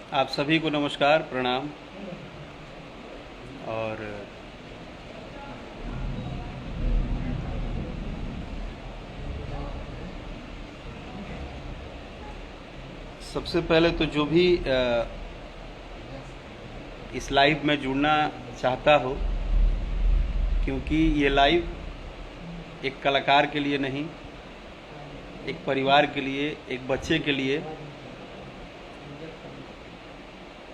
आप सभी को नमस्कार, प्रणाम। और सबसे पहले तो जो भी इस लाइव में जुड़ना चाहता हो, क्योंकि ये लाइव एक कलाकार के लिए नहीं, एक परिवार के लिए, एक बच्चे के लिए।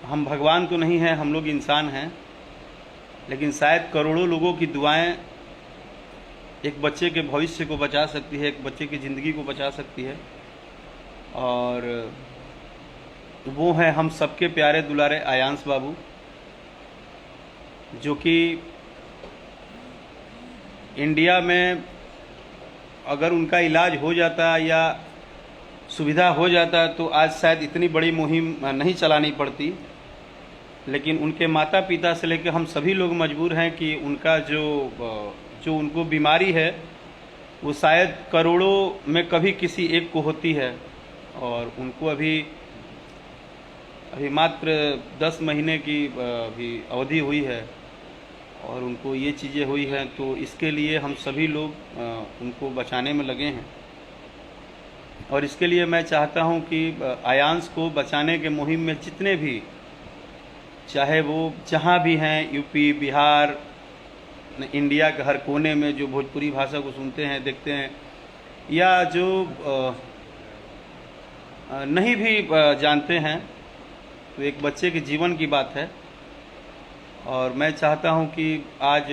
हम भगवान तो नहीं हैं, हम लोग इंसान हैं, लेकिन शायद करोड़ों लोगों की दुआएं एक बच्चे के भविष्य को बचा सकती है, एक बच्चे की ज़िंदगी को बचा सकती है। और वो है हम सबके प्यारे दुलारे आयांश बाबू, जो कि इंडिया में अगर उनका इलाज हो जाता या सुविधा हो जाता तो आज शायद इतनी बड़ी मुहिम नहीं चलानी पड़ती। लेकिन उनके माता पिता से लेकर हम सभी लोग मजबूर हैं कि उनका जो उनको बीमारी है वो शायद करोड़ों में कभी किसी एक को होती है। और उनको अभी मात्र 10 महीने की अभी अवधि हुई है और उनको ये चीज़ें हुई हैं। तो इसके लिए हम सभी लोग उनको बचाने में लगे हैं। और इसके लिए मैं चाहता हूं कि आयांश को बचाने के मुहिम में जितने भी, चाहे वो जहां भी हैं, यूपी, बिहार, इंडिया के हर कोने में जो भोजपुरी भाषा को सुनते हैं, देखते हैं, या जो नहीं भी जानते हैं, तो एक बच्चे के जीवन की बात है। और मैं चाहता हूं कि आज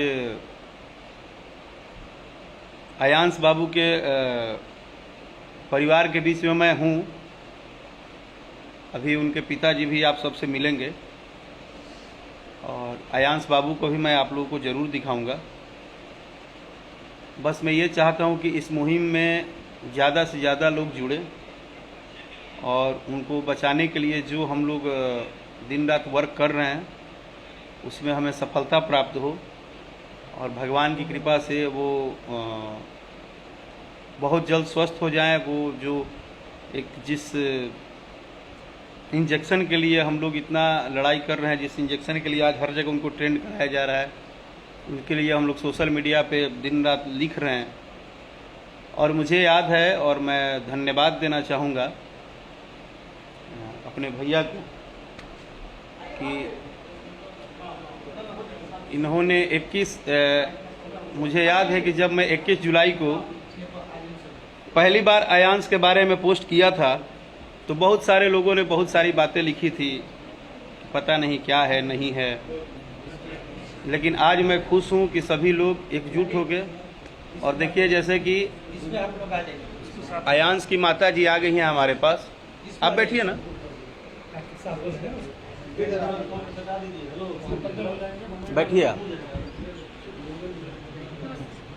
आयांश बाबू के परिवार के बीच में मैं हूं। अभी उनके पिताजी भी आप सबसे मिलेंगे और आयांश बाबू को भी मैं आप लोगों को ज़रूर दिखाऊंगा। बस मैं ये चाहता हूं कि इस मुहिम में ज़्यादा से ज़्यादा लोग जुड़े और उनको बचाने के लिए जो हम लोग दिन रात वर्क कर रहे हैं उसमें हमें सफलता प्राप्त हो। और भगवान की कृपा से वो बहुत जल्द स्वस्थ हो जाएं। वो जो जिस इंजेक्शन के लिए हम लोग इतना लड़ाई कर रहे हैं, जिस इंजेक्शन के लिए आज हर जगह उनको ट्रेंड कराया जा रहा है, उनके लिए हम लोग सोशल मीडिया पे दिन रात लिख रहे हैं। और मुझे याद है, और मैं धन्यवाद देना चाहूँगा अपने भैया को कि इन्होंने मुझे याद है कि जब मैं 21 जुलाई को पहली बार आयांश के बारे में पोस्ट किया था तो बहुत सारे लोगों ने बहुत सारी बातें लिखी थी, पता नहीं क्या है नहीं है। लेकिन आज मैं खुश हूं कि सभी लोग एकजुट हो गए। और देखिए, जैसे कि आयांश की माता जी आ गई हैं हमारे पास। आप बैठिए ना, बैठिए आप।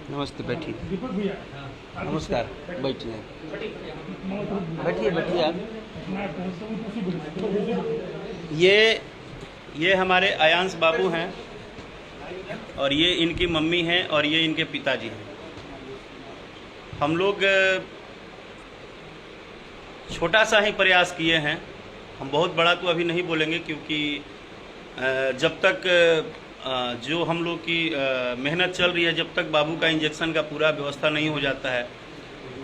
नमस्ते, बैठिए। नमस्कार, बैठिए बैठिए बैठिए आप। ये हमारे आयांश बाबू हैं और ये इनकी मम्मी हैं और ये इनके पिताजी हैं। हम लोग छोटा सा ही प्रयास किए हैं, हम बहुत बड़ा तो अभी नहीं बोलेंगे, क्योंकि जब तक जो हम लोग की मेहनत चल रही है, जब तक बाबू का इंजेक्शन का पूरा व्यवस्था नहीं हो जाता है,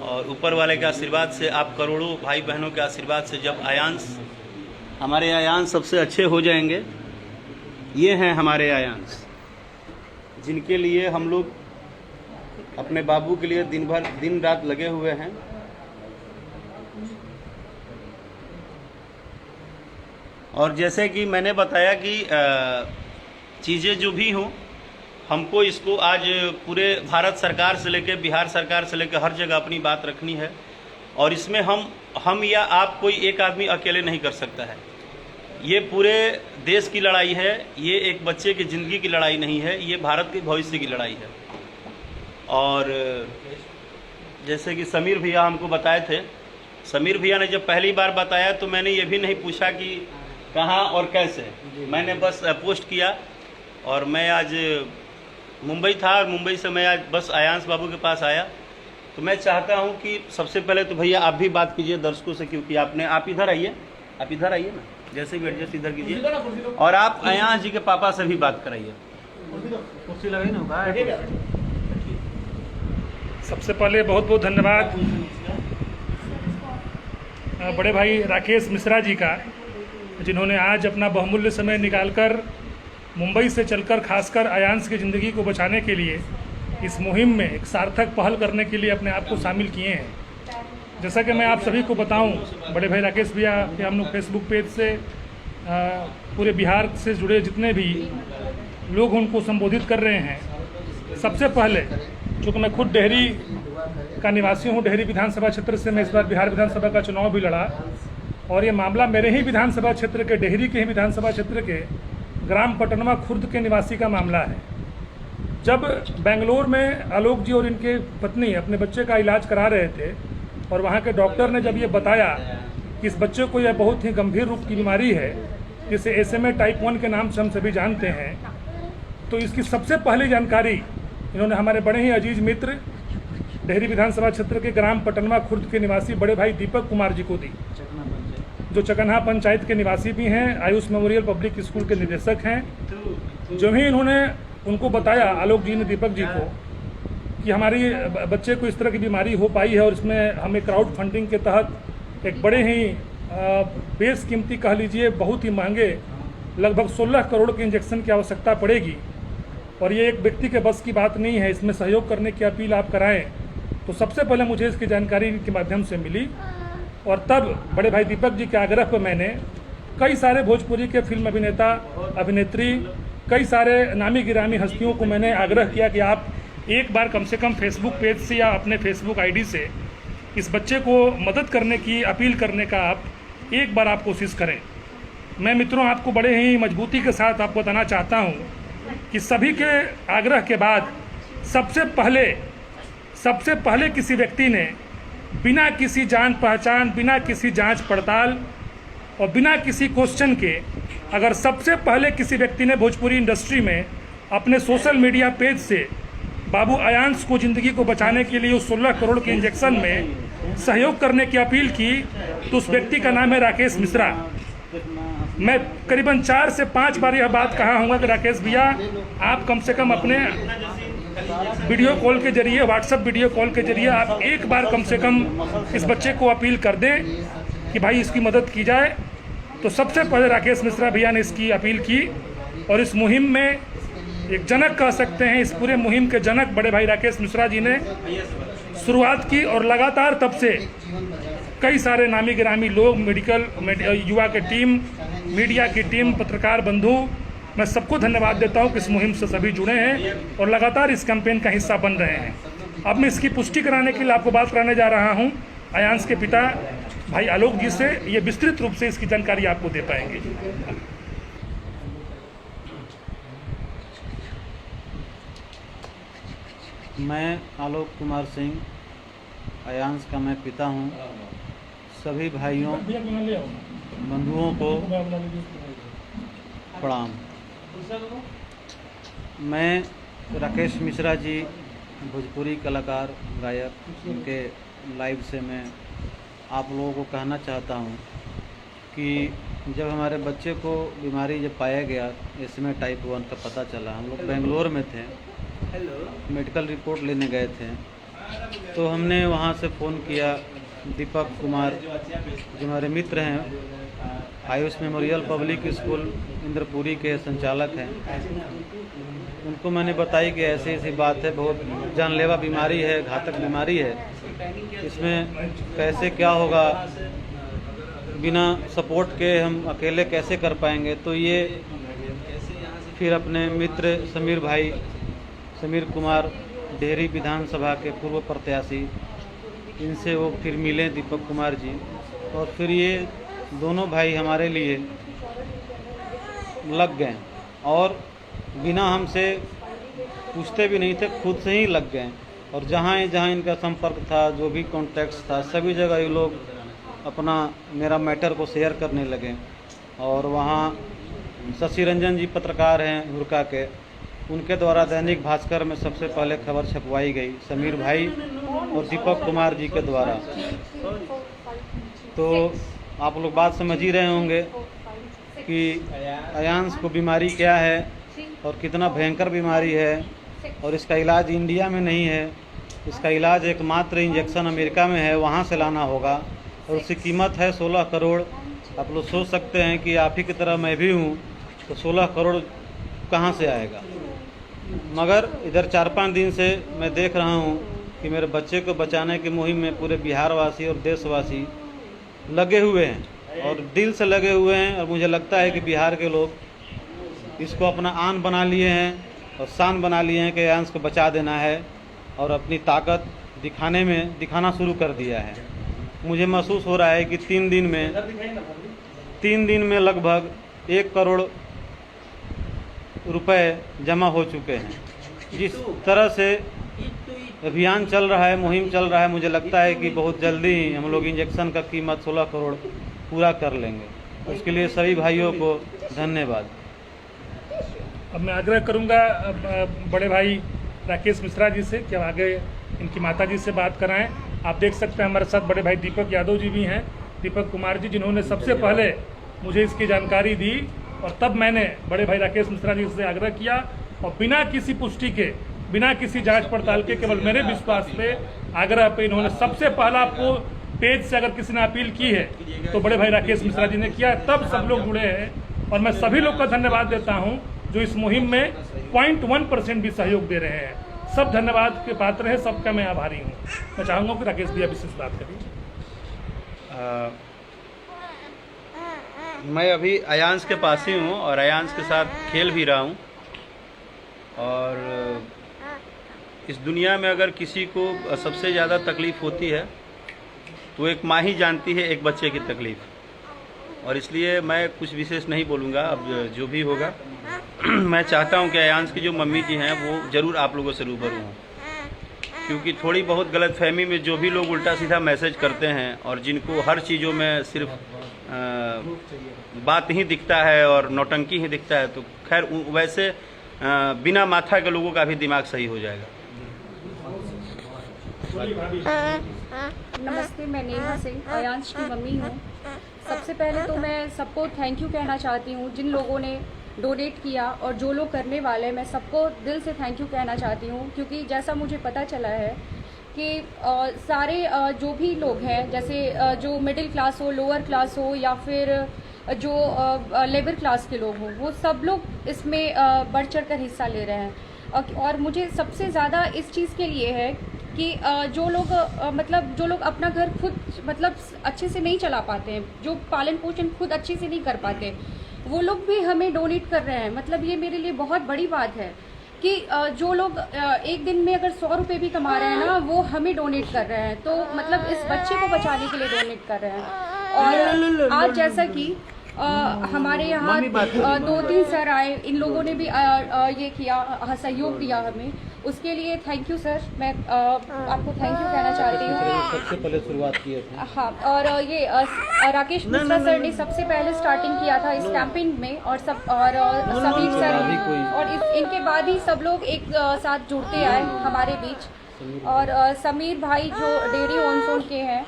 और ऊपर वाले के आशीर्वाद से, आप करोड़ों भाई बहनों के आशीर्वाद से जब हमारे आयांश सबसे अच्छे हो जाएंगे। ये हैं हमारे आयांश, जिनके लिए हम लोग अपने बाबू के लिए दिन रात लगे हुए हैं। और जैसे कि मैंने बताया कि चीज़ें जो भी हों, हमको इसको आज पूरे भारत सरकार से लेकर, बिहार सरकार से लेकर हर जगह अपनी बात रखनी है। और इसमें हम या आप, कोई एक आदमी अकेले नहीं कर सकता है। ये पूरे देश की लड़ाई है, ये एक बच्चे की ज़िंदगी की लड़ाई नहीं है, ये भारत के भविष्य की लड़ाई है। और जैसे कि समीर भैया हमको बताए थे, समीर भैया ने जब पहली बार बताया तो मैंने ये भी नहीं पूछा कि कहाँ और कैसे, मैंने बस पोस्ट किया। और मैं आज मुंबई था और मुंबई से मैं आज बस आयांश बाबू के पास आया। तो मैं चाहता हूं कि सबसे पहले तो भैया आप भी बात कीजिए दर्शकों से, क्योंकि आप इधर आइए, आप इधर आइए ना, जैसे भी एडजस्ट इधर कीजिए, और आप अयान जी के पापा से भी बात कराइए। कुर्सी लगाई ना। सबसे पहले बहुत बहुत धन्यवाद बड़े भाई राकेश मिश्रा जी का, जिन्होंने आज अपना बहुमूल्य समय निकालकर मुंबई से चलकर खासकर अयांश की ज़िंदगी को बचाने के लिए इस मुहिम में एक सार्थक पहल करने के लिए अपने आप को शामिल किए हैं। जैसा कि मैं आप सभी को बताऊं, बड़े भाई राकेश भैया के हम लोग फेसबुक पेज से पूरे बिहार से जुड़े जितने भी लोग उनको संबोधित कर रहे हैं। सबसे पहले चूँकि मैं खुद डेहरी का निवासी हूँ, डेहरी विधानसभा क्षेत्र से मैं इस बार बिहार विधानसभा का चुनाव भी लड़ा, और ये मामला मेरे ही विधानसभा क्षेत्र के, डेहरी के ही विधानसभा क्षेत्र के ग्राम पटनवा खुर्द के निवासी का मामला है। जब बेंगलोर में आलोक जी और इनके पत्नी अपने बच्चे का इलाज करा रहे थे और वहाँ के डॉक्टर ने जब ये बताया कि इस बच्चे को यह बहुत ही गंभीर रूप की बीमारी है, जिसे SMA टाइप 1 के नाम से हम सभी जानते हैं, तो इसकी सबसे पहली जानकारी इन्होंने हमारे बड़े ही अजीज मित्र डेहरी विधानसभा क्षेत्र के ग्राम पटनवा खुर्द के निवासी बड़े भाई दीपक कुमार जी को दी, जो चकन्हा पंचायत के निवासी भी हैं, आयुष मेमोरियल पब्लिक स्कूल के निदेशक हैं। जो ही इन्होंने उनको बताया, आलोक जी ने दीपक जी को, कि हमारी बच्चे को इस तरह की बीमारी हो पाई है और इसमें हमें क्राउड फंडिंग के तहत एक बड़े ही बेशकीमती कह लीजिए बहुत ही महंगे लगभग 16 करोड़ के इंजेक्शन की आवश्यकता पड़ेगी, और ये एक व्यक्ति के बस की बात नहीं है, इसमें सहयोग करने की अपील आप कराएं। तो सबसे पहले मुझे इसकी जानकारी के माध्यम से मिली, और तब बड़े भाई दीपक जी के आग्रह पर मैंने कई सारे भोजपुरी के फिल्म अभिनेता, अभिनेत्री, कई सारे नामी गिरामी हस्तियों को मैंने आग्रह किया कि आप एक बार कम से कम फेसबुक पेज से या अपने फेसबुक आईडी से इस बच्चे को मदद करने की अपील करने का आप एक बार आप कोशिश करें। मैं मित्रों आपको बड़े ही मजबूती के साथ आपको बताना चाहता हूं कि सभी के आग्रह के बाद सबसे पहले किसी व्यक्ति ने बिना किसी जान पहचान, बिना किसी जांच पड़ताल और बिना किसी क्वेश्चन के, अगर सबसे पहले किसी व्यक्ति ने भोजपुरी इंडस्ट्री में अपने सोशल मीडिया पेज से बाबू अयांश को ज़िंदगी को बचाने के लिए उस 16 करोड़ के इंजेक्शन में सहयोग करने की अपील की, तो उस व्यक्ति का नाम है राकेश मिश्रा। मैं करीबन 4 से 5 बार यह बात कहा हूँ कि राकेश भैया आप कम से कम अपने वीडियो कॉल के जरिए, व्हाट्सएप वीडियो कॉल के जरिए आप एक बार कम से कम इस बच्चे को अपील कर दें कि भाई इसकी मदद की जाए। तो सबसे पहले राकेश मिश्रा भैया ने इसकी अपील की, और इस मुहिम में एक जनक कह सकते हैं, इस पूरे मुहिम के जनक बड़े भाई राकेश मिश्रा जी ने शुरुआत की, और लगातार तब से कई सारे नामी गिरामी लोग, मेडिकल युवा के टीम, मीडिया की टीम, पत्रकार बंधु, मैं सबको धन्यवाद देता हूं कि इस मुहिम से सभी जुड़े हैं और लगातार इस कैंपेन का हिस्सा बन रहे हैं। अब मैं इसकी पुष्टि कराने के लिए आपको बात कराने जा रहा हूं अयांश के पिता भाई आलोक जी से। ये विस्तृत रूप से इसकी जानकारी आपको दे पाएंगे। मैं आलोक कुमार सिंह, अयांश का मैं पिता हूं। सभी भाइयों बंधुओं को प्रणाम। मैं राकेश मिश्रा जी, भोजपुरी कलाकार, गायक, उनके लाइव से मैं आप लोगों को कहना चाहता हूं कि जब हमारे बच्चे को बीमारी जब पाया गया, SMA टाइप 1 का पता चला, हम लोग बेंगलोर में थे, मेडिकल रिपोर्ट लेने गए थे, तो हमने वहाँ से फ़ोन किया। दीपक कुमार जो हमारे मित्र हैं, Ayush memorial public school Indrapuri के संचालक हैं, उनको मैंने बताई कि ऐसी ऐसी बात है, बहुत जानलेवा बीमारी है, घातक बीमारी है, इसमें कैसे क्या होगा, बिना सपोर्ट के हम अकेले कैसे कर पाएंगे। तो ये फिर अपने मित्र समीर कुमार, डेहरी विधानसभा के पूर्व प्रत्याशी, इनसे वो फिर मिले दीपक कुमार जी, और फिर ये दोनों भाई हमारे लिए लग गए और बिना हमसे पूछते भी नहीं थे, खुद से ही लग गए। और जहाँ इनका संपर्क था, जो भी कॉन्टैक्ट्स था, सभी जगह ये लोग अपना मेरा मैटर को शेयर करने लगे। और वहाँ शशि रंजन जी पत्रकार हैं हुरका के, उनके द्वारा दैनिक भास्कर में सबसे पहले खबर छपवाई गई, समीर भाई और दीपक कुमार जी के द्वारा। तो आप लोग बात समझ ही रहे होंगे कि अयांश को बीमारी क्या है और कितना भयंकर बीमारी है, और इसका इलाज इंडिया में नहीं है। इसका इलाज एकमात्र इंजेक्शन अमेरिका में है, वहाँ से लाना होगा, और उसकी कीमत है 16 करोड़। आप लोग सोच सकते हैं कि आप ही की तरह मैं भी हूँ, तो 16 करोड़ कहाँ से आएगा। मगर इधर 4-5 दिन से मैं देख रहा हूँ कि मेरे बच्चे को बचाने की मुहिम में पूरे बिहारवासी और देशवासी लगे हुए हैं और दिल से लगे हुए हैं। और मुझे लगता है कि बिहार के लोग इसको अपना आन बना लिए हैं और शान बना लिए हैं कि अयांश को बचा देना है, और अपनी ताकत दिखाना शुरू कर दिया है। मुझे महसूस हो रहा है कि 3 दिन में लगभग 1 करोड़ रुपए जमा हो चुके हैं। जिस तरह से अभियान चल रहा है, मुहिम चल रहा है, मुझे लगता है कि बहुत जल्दी ही हम लोग इंजेक्शन का कीमत 16 करोड़ पूरा कर लेंगे। उसके लिए सभी भाइयों को धन्यवाद। अब मैं आग्रह करूंगा बड़े भाई राकेश मिश्रा जी से कि अब आगे इनकी माता जी से बात कराएं। आप देख सकते हैं हमारे साथ बड़े भाई दीपक यादव जी भी हैं, दीपक कुमार जी, जिन्होंने सबसे पहले मुझे इसकी जानकारी दी, और तब मैंने बड़े भाई राकेश मिश्रा जी से आग्रह किया, और बिना किसी पुष्टि के, बिना किसी जांच पड़ताल के, केवल मेरे विश्वास पे, आग्रह पे इन्होंने सबसे पहला आपको पेज से अगर किसी ने अपील की है तो बड़े भाई राकेश मिश्रा जी ने किया, तब सब लोग जुड़े हैं। और मैं सभी लोग का धन्यवाद देता हूं जो इस मुहिम में 0.1% भी सहयोग दे रहे हैं। सब धन्यवाद के पात्र हैं, सबका मैं आभारी हूँ। मैं चाहूँगा कि राकेश भैया विशेष बात करिए। मैं अभी अयांश के पास ही हूँ और अयांश के साथ खेल भी रहा हूँ, और इस दुनिया में अगर किसी को सबसे ज़्यादा तकलीफ़ होती है तो एक माँ ही जानती है एक बच्चे की तकलीफ़, और इसलिए मैं कुछ विशेष नहीं बोलूँगा। अब जो भी होगा मैं चाहता हूँ कि अयांश की जो मम्मी जी हैं वो ज़रूर आप लोगों से रूबरू हों, क्योंकि थोड़ी बहुत गलतफहमी में जो भी लोग उल्टा सीधा मैसेज करते हैं और जिनको हर चीज़ों में सिर्फ बात ही दिखता है और नौटंकी ही दिखता है, तो खैर वैसे बिना माथा के लोगों का भी दिमाग सही हो जाएगा। नमस्ते, मैं नेहा सिंह, अयांश की मम्मी हूँ। सबसे पहले तो मैं सबको थैंक यू कहना चाहती हूँ, जिन लोगों ने डोनेट किया और जो लोग करने वाले, मैं सबको दिल से थैंक यू कहना चाहती हूँ। क्योंकि जैसा मुझे पता चला है कि सारे जो भी लोग हैं, जैसे जो मिडिल क्लास हो, लोअर क्लास हो, या फिर जो लेबर क्लास के लोग हों, वो सब लोग इसमें बढ़ चढ़ कर हिस्सा ले रहे हैं। और मुझे सबसे ज़्यादा इस चीज़ के लिए है कि जो लोग अपना घर खुद अच्छे से नहीं चला पाते हैं, जो पालन पोषण खुद अच्छे से नहीं कर पाते, वो लोग भी हमें डोनेट कर रहे हैं। ये मेरे लिए बहुत बड़ी बात है कि जो लोग एक दिन में अगर 100 रुपये भी कमा रहे हैं ना, वो हमें डोनेट कर रहे हैं। तो इस बच्चे को बचाने के लिए डोनेट कर रहे हैं। और आज जैसा कि हमारे यहाँ 2-3 सर आए, इन लोगों ने भी ये किया, सहयोग दिया हमें, उसके लिए थैंक यू सर। मैं आपको थैंक यू कहना चाहती हूँ। सबसे पहले शुरुआत की है। हाँ, और ये राकेश मिश्रा सर ने सबसे पहले स्टार्टिंग किया था इस कैंपेन में, और समीर सर, और इनके बाद ही सब लोग एक साथ जुड़ते आए हमारे बीच। और समीर भाई जो डेयरी ऑनसोन के हैं,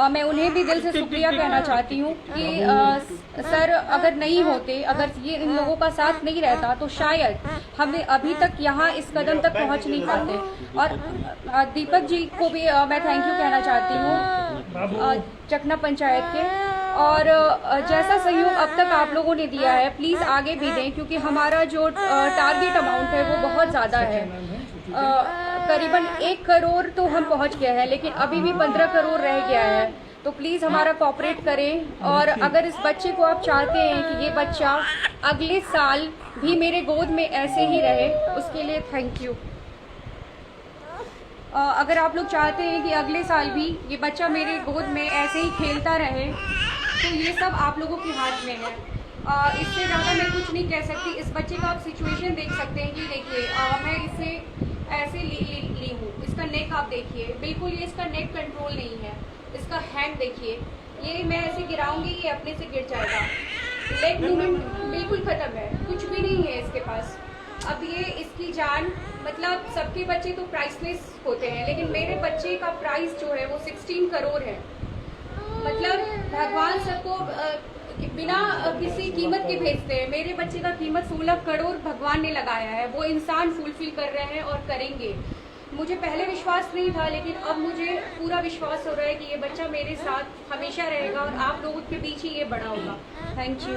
मैं उन्हें भी दिल से शुक्रिया कहना चाहती हूँ कि सर अगर नहीं होते, अगर ये इन लोगों का साथ नहीं रहता, तो शायद हमें अभी तक यहाँ इस कदम तक पहुँच नहीं पाते। और दीपक जी को भी मैं थैंक यू कहना चाहती हूँ, चकना पंचायत के। और जैसा सहयोग अब तक आप लोगों ने दिया है, प्लीज़ आगे भी दें, क्योंकि हमारा जो टारगेट अमाउंट है वो बहुत ज़्यादा है। करीबन 1 करोड़ तो हम पहुंच गए हैं, लेकिन अभी भी 15 करोड़ रह गया है। तो प्लीज़ हमारा कोऑपरेट करें। और अगर इस बच्चे को आप चाहते हैं कि ये बच्चा अगले साल भी मेरे गोद में ऐसे ही रहे, उसके लिए थैंक यू। अगर आप लोग चाहते हैं कि अगले साल भी ये बच्चा मेरे गोद में ऐसे ही खेलता रहे, तो ये सब आप लोगों के हाथ में है। इससे ज़्यादा मैं कुछ नहीं कह सकती। इस बच्चे का आप सिचुएशन देख सकते हैं कि देखिए, मैं इसे ऐसे ली हूँ, इसका नेक आप देखिए, बिल्कुल ये इसका नेक कंट्रोल नहीं है। इसका हैंड देखिए, ये मैं ऐसे गिराऊंगी ये अपने से गिर जाएगा। लेग मूवमेंट बिल्कुल ख़त्म है, कुछ भी नहीं है इसके पास। अब ये इसकी जान, सबके बच्चे तो प्राइसलेस होते हैं, लेकिन मेरे बच्चे का प्राइस जो है वो 16 करोड़ है। भगवान सबको बिना किसी कीमत के भेजते हैं। मेरे बच्चे का कीमत 16 करोड़ भगवान ने लगाया है, वो इंसान फुलफिल कर रहे हैं और करेंगे। मुझे पहले विश्वास नहीं था, लेकिन अब मुझे पूरा विश्वास हो रहा है कि ये बच्चा मेरे साथ हमेशा रहेगा और आप लोगों के बीच ही ये बड़ा होगा। Thank you.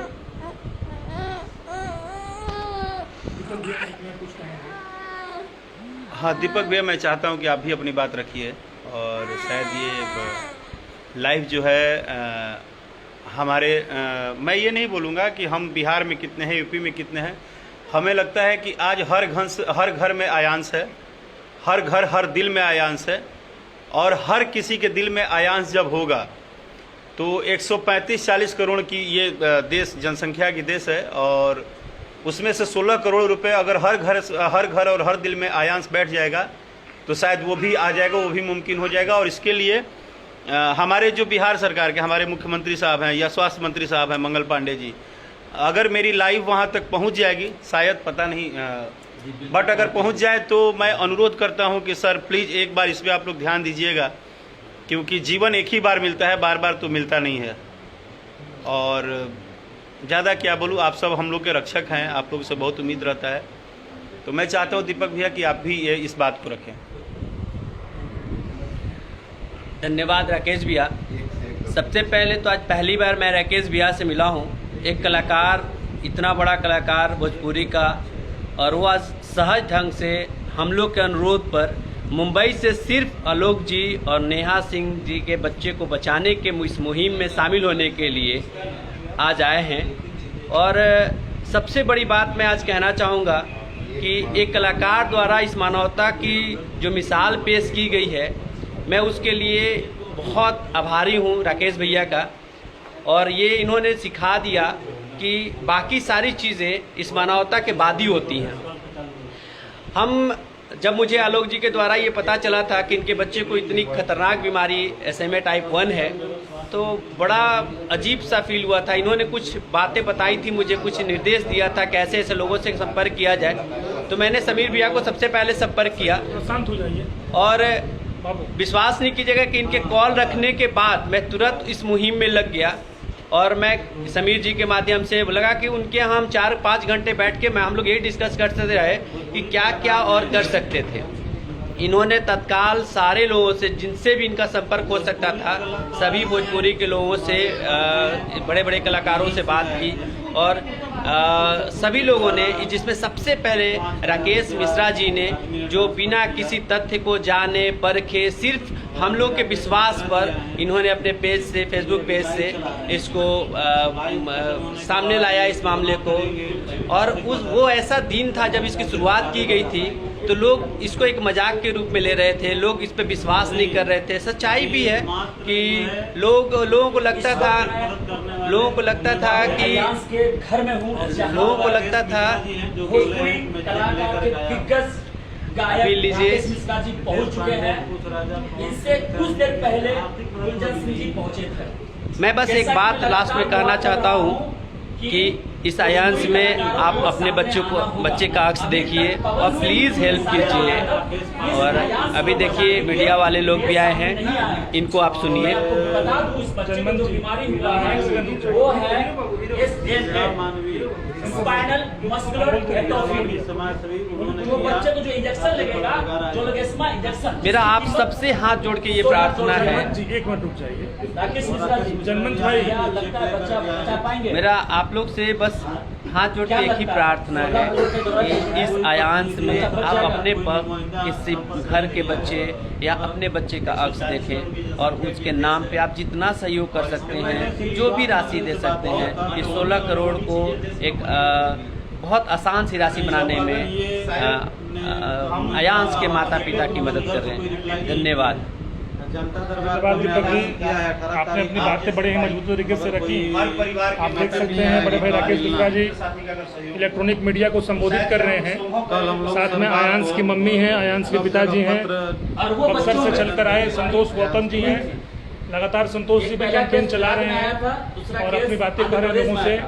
हाँ दीपक भैया, मैं चाहता हूँ कि आप भी अपनी बात रखिए। और शायद ये लाइव जो है हमारे मैं ये नहीं बोलूँगा कि हम बिहार में कितने हैं, यूपी में कितने हैं। हमें लगता है कि आज हर घर में आयांश है, हर घर हर दिल में आयांश है। और हर किसी के दिल में आयांश जब होगा तो 135-40 करोड़ की ये देश, जनसंख्या की देश है। और उसमें से 16 करोड़ रुपए अगर हर घर और हर दिल में आयांश बैठ जाएगा तो शायद वो भी आ जाएगा, वो भी मुमकिन हो जाएगा। और इसके लिए हमारे जो बिहार सरकार के हमारे मुख्यमंत्री साहब हैं या स्वास्थ्य मंत्री साहब हैं मंगल पांडे जी, अगर मेरी लाइव वहाँ तक पहुँच जाएगी, शायद पता नहीं, बट अगर पहुँच जाए तो मैं अनुरोध करता हूँ कि सर प्लीज़ एक बार इस पर आप लोग ध्यान दीजिएगा, क्योंकि जीवन एक ही बार मिलता है, बार बार तो मिलता नहीं है। और ज़्यादा क्या बोलूँ, आप सब हम लोग के रक्षक हैं, आप लोग से बहुत उम्मीद रहता है। तो मैं चाहता हूँ दीपक भैया कि आप भी इस बात को रखें। धन्यवाद राकेश भैया। सबसे पहले तो आज पहली बार मैं राकेश भैया से मिला हूँ, एक कलाकार, इतना बड़ा कलाकार भोजपुरी का, और वो आज सहज ढंग से हम लोग के अनुरोध पर मुंबई से सिर्फ आलोक जी और नेहा सिंह जी के बच्चे को बचाने के इस मुहिम में शामिल होने के लिए आज आए हैं। और सबसे बड़ी बात मैं आज कहना चाहूँगा कि एक कलाकार द्वारा इस मानवता की जो मिसाल पेश की गई है, मैं उसके लिए बहुत आभारी हूँ राकेश भैया का। और ये इन्होंने सिखा दिया कि बाकी सारी चीज़ें इस मानवता के बाद ही होती हैं। जब मुझे आलोक जी के द्वारा ये पता चला था कि इनके बच्चे को इतनी खतरनाक बीमारी SMA टाइप 1 है, तो बड़ा अजीब सा फील हुआ था। इन्होंने कुछ बातें बताई थी मुझे, कुछ निर्देश दिया था कैसे ऐसे लोगों से संपर्क किया जाए। तो मैंने समीर भैया को सबसे पहले संपर्क किया, शांत हो जाइए। और विश्वास नहीं कीजिएगा कि इनके कॉल रखने के बाद मैं तुरंत इस मुहिम में लग गया। और मैं समीर जी के माध्यम से लगा कि उनके यहाँ हम 4-5 घंटे बैठ के हम लोग यही डिस्कस करते रहे कि क्या क्या और कर सकते थे। इन्होंने तत्काल सारे लोगों से, जिनसे भी इनका संपर्क हो सकता था, सभी भोजपुरी के लोगों से, बड़े बड़े कलाकारों से बात की। और सभी लोगों ने, जिसमें सबसे पहले राकेश मिश्रा जी ने, जो बिना किसी तथ्य को जाने परखे सिर्फ हम लोग के विश्वास पर इन्होंने अपने पेज से, फेसबुक पेज से इसको सामने लाया इस मामले को। और वो ऐसा दिन था जब इसकी शुरुआत की गई थी तो लोग इसको एक मजाक के रूप में ले रहे थे, लोग इस पे विश्वास नहीं कर रहे थे। सच्चाई भी है कि लोगों को लगता था कि लोगों को लगता था अभी लीजिए, पहुंच चुके हैं। इससे कुछ देर पहले गुलशन सिंह जी पहुंचे थे। मैं बस एक बात लास्ट में कहना चाहता हूँ कि इस आयांश में आप अपने बच्चे का अक्स देखिए और प्लीज़ हेल्प कीजिए। और अभी देखिए मीडिया वाले लोग भी आए हैं, इनको आप सुनिए। बता दूं, इस बच्चे को जो बीमारी हुआ है वो है स्पाइनल मस्कुलर एट्रोफी। वो बच्चे को जो इंजेक्शन लगेगा, जो लोगेस्मा इंजेक्शन। मेरा आप सबसे हाथ जोड़ के ये प्रार्थना है, एक मिनट रुक जाइए। राकेश मिश्रा जी, जनमंच भाई, लगता है बच्चा बचा पाएंगे? मेरा आप लोग से बस हाथ जोड़ के एक ही प्रार्थना है कि इस आयांश में आप अपने किसी घर के बच्चे या अपने बच्चे का अक्स देखें और उसके नाम पे आप जितना सहयोग कर सकते हैं, जो भी राशि दे सकते हैं, इस 16 करोड़ को एक बहुत आसान सी राशि बनाने में आयांश के माता पिता की मदद कर रहे हैं। धन्यवाद। धन्यवाद दीपक जी, आपने अपनी बातें बड़े ही मजबूत तरीके से रखी। आप देख सकते हैं बड़े भाई राकेश मिश्रा जी इलेक्ट्रॉनिक मीडिया को संबोधित कर रहे हैं। साथ में आयांश की मम्मी हैं, आयांश के पिताजी हैं, बक्सर से चलकर आए संतोष गौतम जी हैं। लगातार संतोष जी पे कैंपेन चला रहे हैं और अपनी बातें कर रहे लोगों से।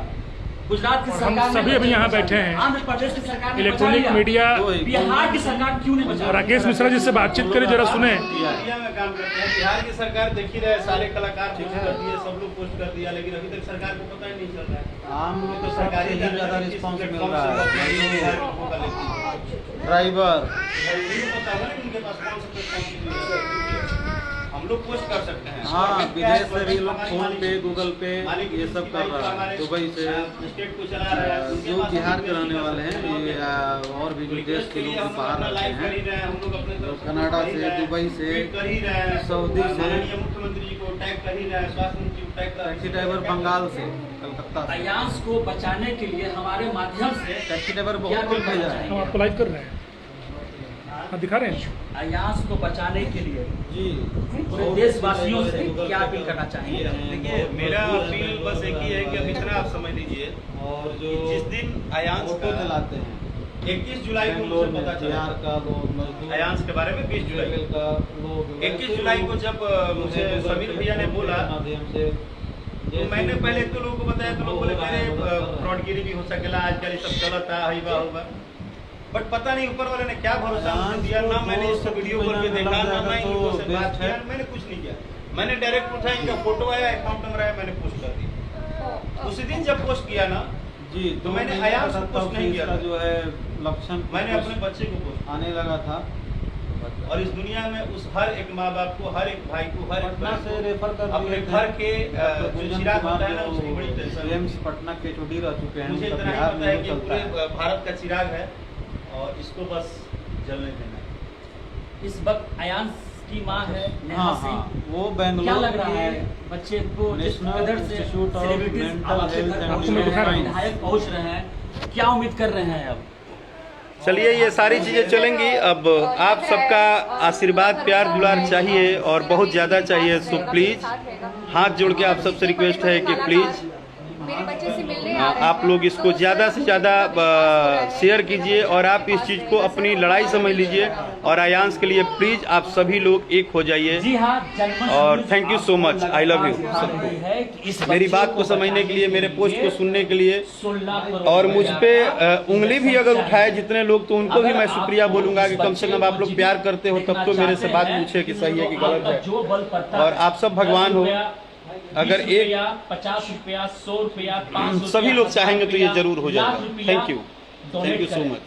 गुजरात की हम सभी अभी यहाँ बैठे हैं। आंध्र प्रदेश की सरकार ने इलेक्ट्रॉनिक बचाया, मीडिया, बिहार की सरकार क्यों नहीं बचा? राकेश मिश्रा जी से बातचीत करें, जरा सुने। मीडिया में काम करते हैं, बिहार की सरकार देख ही रहे, सारे कलाकार कुछ करती है, सब लोग पोस्ट कर दिया, लेकिन अभी तक सरकार को पता ही नहीं चल रहा है। आम लोग तो सरकारी सरकारी ही ज़्यादा रिस्पॉन्स मिल रहा है। ड्राइवर ड्राइवर पता होगा ना कि उनके पास कौन सा प्लेटफॉर्म हम लोग पोस्ट कर सकते हैं। हाँ, विदेश से भी लोग फोन पे, गूगल पे ये सब कर रहा है। दुबई से स्टेट को चला रहा है, जो बिहार के रहने वाले हैं, ये और भी जो देश के लोग भी बाहर रहते हैं, हम लोग अपने तरफ से कनाडा से, दुबई से, कर ही रहे हैं, सऊदी से, माननीय मुख्यमंत्री जी को टैग कर ही रहे हैं, स्वास्थ्य मंत्री को टैग कर टैक्सी ड्राइवर बंगाल से, कलकत्ता से, अयांश को बचाने के लिए हमारे माध्यम से टैक्सी ड्राइवर बहुत क्या कुछ भेजा है। हम आपको लाइव कर रहे हैं, हाँ दिखा रहे हैं। अयांश को बचाने के लिए जी, पूरे देशवासियों से क्या अपील करना चाहेंगे? देखिए, मेरा अपील बस एक ही है कि अब इतना आप समझ लीजिए, और जो जिस दिन अयांश ऑटो का चलाते हैं 21 जुलाई को बेंगलोर मुझे में, पता चला बिहार का लोग, मजदूर, अयांश के बारे में 20 जुलाई लेवल का लोग, 21 जुलाई को जब मुझे समीर भैया ने बोला, माध्यम से तो मैंने पहले एक तो लोगों को बताया, तो लोग बोले मेरे फ्रॉडगिरी भी हो सकेला, आजकल ये सब चलता है, हईबा होगा, बट पता नहीं ऊपर वाले ने क्या भरोसा मुझे दिया। ना मैंने इसको वीडियो कॉल पे देखा, ना मैं इन लोगों से बात किया, मैंने कुछ नहीं किया। मैंने डायरेक्ट पूछा, इनका फोटो आया, अकाउंट नंबर आया, मैंने पोस्ट कर दिया। उसी दिन जब पोस्ट किया ना, जी, तो मैंने अयांश को पोस्ट नहीं किया था। जो है लक्षण मैंने अपने बच्चे को पोस्ट, आने लगा था, और इस दुनिया में उस हर एक माँ बाप को, हर एक भाई को, हर एक पटना बहन से को रेफर कर अपने दिए थे। घर के जो गुंजन चिराग कुमार होता है ना, जो उसकी बड़ी टेंशन है। एम्स पटना के चोटी रह चुके हैं, मुझे उनका इतना ही बिहार पता है में कि चलता पूरे है। भारत का चिराग है, और इसको बस जलने देना है। इस वक्त अयांश की माँ है नेहा हाँ सिंह। हाँ, वो क्या बेंगलोर लग रहा है बच्चे को जिस नेशनल कदर से इंस्टीट्यूट ऑफ सेलिब्रिटीज मेंटल अब आपके हेल्थ घर एंड पहुंच मैं दिखा रहा रहे हूँ। हैं, विधायक पहुंच रहे हैं, क्या उम्मीद कर रहे हैं अब? चलिए, ये सारी चीज़ें चलेंगी। अब आप सबका आशीर्वाद, प्यार, दुलार चाहिए और बहुत ज़्यादा चाहिए। सो प्लीज़ हाथ जोड़ के आप सबसे रिक्वेस्ट है कि प्लीज़ मेरे बच्चे से मिलने आ रहे हैं। आप लोग इसको ज़्यादा से ज़्यादा शेयर कीजिए और आप इस चीज़ को अपनी लड़ाई समझ लीजिए और अयांश के लिए प्लीज़ आप सभी लोग एक हो जाइए। जी हाँ, जनमंच और न्यूज़ thank you आप so much. लगातार I love you. दिखा रही है कि इस मेरी बच्चे बात को समझने के लिए, मेरे पोस्ट को सुनने के लिए 16 करोड़ और मुझ पे रुपया उंगली भी अगर उठाए जितने लोग, तो उनको भी मैं शुक्रिया बोलूंगा कि कम से कम आप लोग प्यार करते हो, तब तो मेरे से बात पूछे कि सही है कि गलत है। जो बल पड़ता और आप सब भगवान हो। अगर एक 50 रुपया, 100 रुपया, 500 सभी लोग चाहेंगे तो ये रुपया, जरूर हो लाख जाएगा। रुपया थैंक यू donate सो करें। मच।